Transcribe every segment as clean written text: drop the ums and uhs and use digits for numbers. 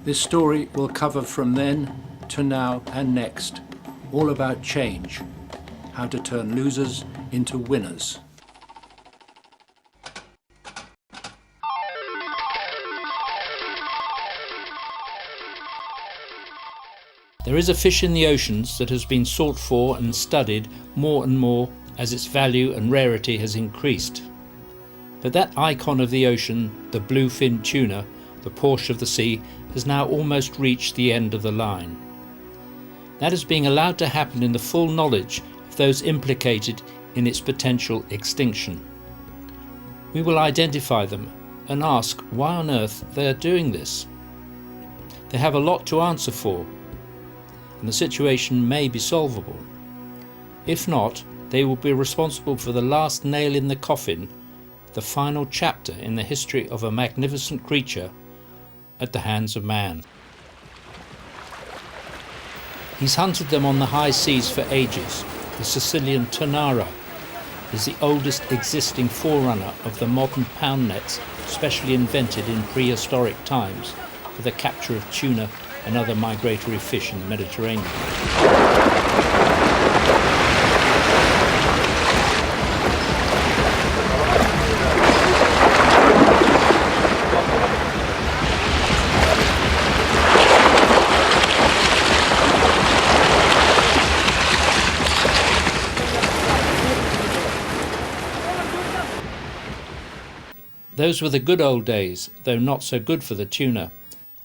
This story will cover from then to now and next, all about change, how to turn losers into winners. There is a fish in the oceans that has been sought for and studied more and more as its value and rarity has increased. But that icon of the ocean, the bluefin tuna, the Porsche of the sea, has now almost reached the end of the line. That is being allowed to happen in the full knowledge of those implicated in its potential extinction. We will identify them and ask why on earth they are doing this. They have a lot to answer for, and the situation may be solvable. If not, they will be responsible for the last nail in the coffin, the final chapter in the history of a magnificent creature at the hands of man. He's hunted them on the high seas for ages. The Sicilian Turnara is the oldest existing forerunner of the modern pound nets, specially invented in prehistoric times for the capture of tuna and other migratory fish in the Mediterranean. Those were the good old days, though not so good for the tuna,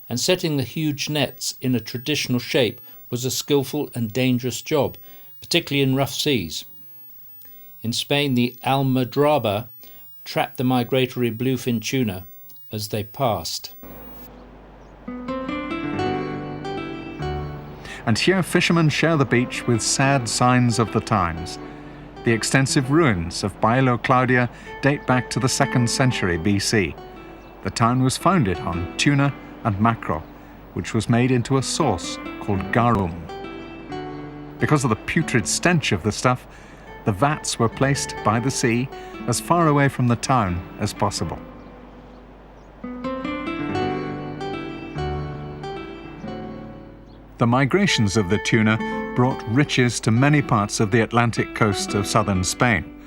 and setting the huge nets in a traditional shape was a skillful and dangerous job, particularly in rough seas. In Spain, the Almadraba trapped the migratory bluefin tuna as they passed. And here fishermen share the beach with sad signs of the times. The extensive ruins of Bailo Claudia date back to the 2nd century BC. The town was founded on tuna and mackerel, which was made into a sauce called garum. Because of the putrid stench of the stuff, the vats were placed by the sea as far away from the town as possible. The migrations of the tuna brought riches to many parts of the Atlantic coast of southern Spain.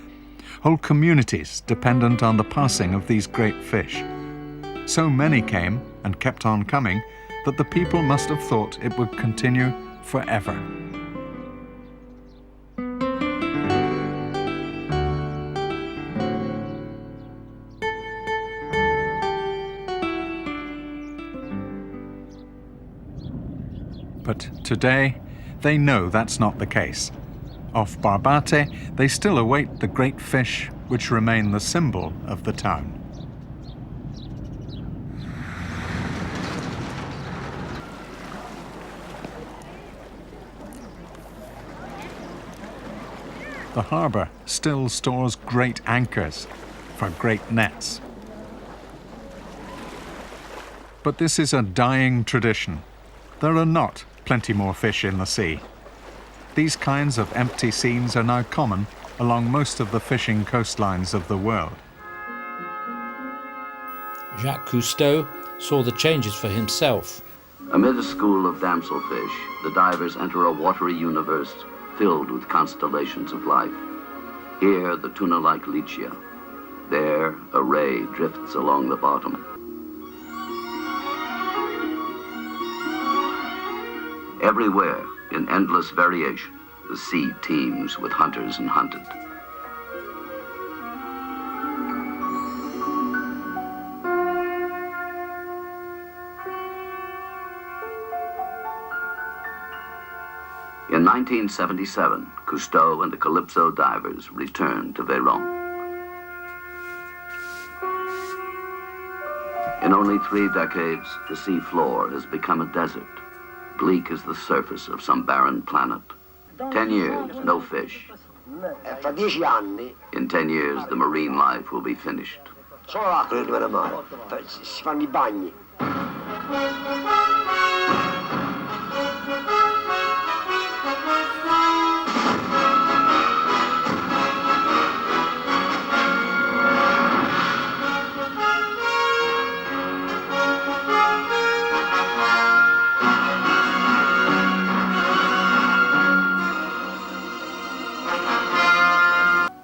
Whole communities dependent on the passing of these great fish. So many came and kept on coming that the people must have thought it would continue forever. But today, they know that's not the case. Off Barbate, they still await the great fish which remain the symbol of the town. The harbour still stores great anchors for great nets. But this is a dying tradition. There are not plenty more fish in the sea. These kinds of empty scenes are now common along most of the fishing coastlines of the world. Jacques Cousteau saw the changes for himself. Amid a school of damselfish, the divers enter a watery universe filled with constellations of life. Here, the tuna-like lichia. There, a ray drifts along the bottom. Everywhere, in endless variation, the sea teems with hunters and hunted. In 1977, Cousteau and the Calypso divers returned to Véron. In only 3 decades, the sea floor has become a desert. Bleak as the surface of some barren planet. 10 years, no fish. Fra 10 anni. In 10 years, the marine life will be finished. Solo l'acqua che rimane male. Si fanno I bagni.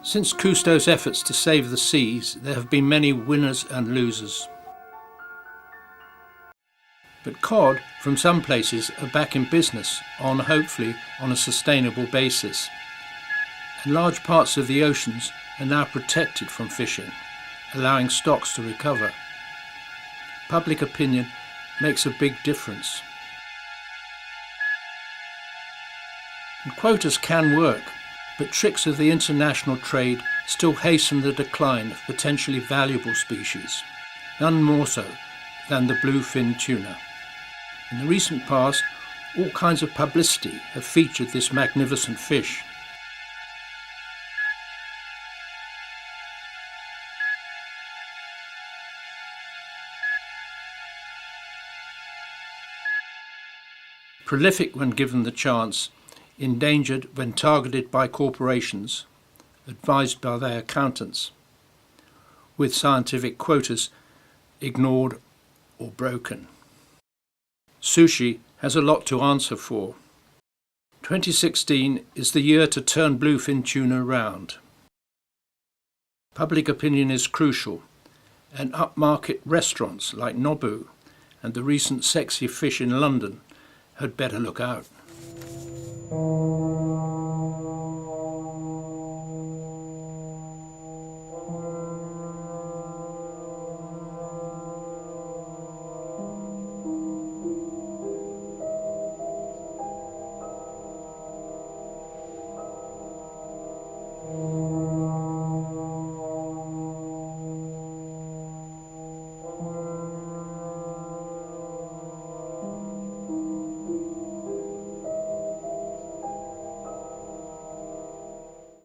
Since Cousteau's efforts to save the seas, there have been many winners and losers. But cod from some places are back in business, hopefully on a sustainable basis. And large parts of the oceans are now protected from fishing, allowing stocks to recover. Public opinion makes a big difference. And quotas can work, but tricks of the international trade still hasten the decline of potentially valuable species, none more so than the bluefin tuna. In the recent past, all kinds of publicity have featured this magnificent fish. Prolific when given the chance, endangered when targeted by corporations, advised by their accountants, with scientific quotas ignored or broken. Sushi has a lot to answer for. 2016 is the year to turn bluefin tuna round. Public opinion is crucial, and upmarket restaurants like Nobu and the recent Sexy Fish in London had better look out.